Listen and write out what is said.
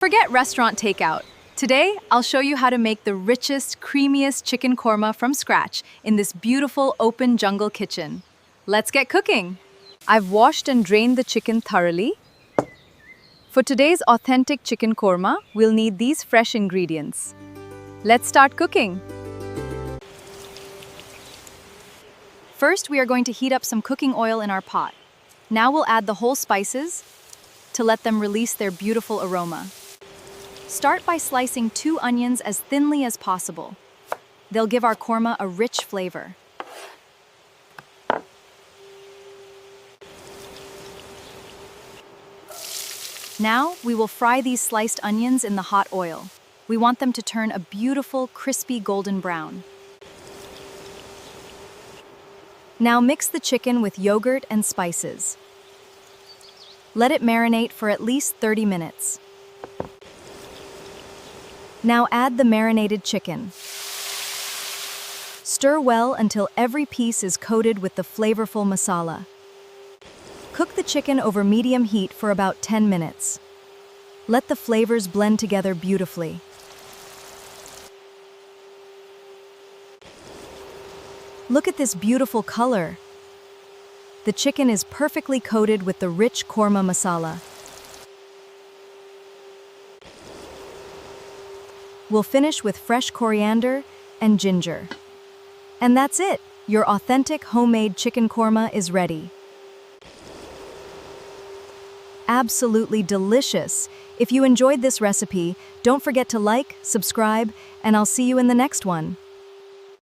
Forget restaurant takeout. Today, I'll show you how to make the richest, creamiest chicken korma from scratch in this beautiful open jungle kitchen. Let's get cooking. I've washed and drained the chicken thoroughly. For today's authentic chicken korma, we'll need these fresh ingredients. Let's start cooking. First, we are going to heat up some cooking oil in our pot. Now we'll add the whole spices to let them release their beautiful aroma. Start by slicing 2 onions as thinly as possible. They'll give our korma a rich flavor. Now, we will fry these sliced onions in the hot oil. We want them to turn a beautiful, crispy golden brown. Now mix the chicken with yogurt and spices. Let it marinate for at least 30 minutes. Now add the marinated chicken. Stir well until every piece is coated with the flavorful masala. Cook the chicken over medium heat for about 10 minutes. Let the flavors blend together beautifully. Look at this beautiful color. The chicken is perfectly coated with the rich korma masala. We'll finish with fresh coriander and ginger. And that's it! Your authentic homemade chicken korma is ready. Absolutely delicious! If you enjoyed this recipe, don't forget to like, subscribe, and I'll see you in the next one.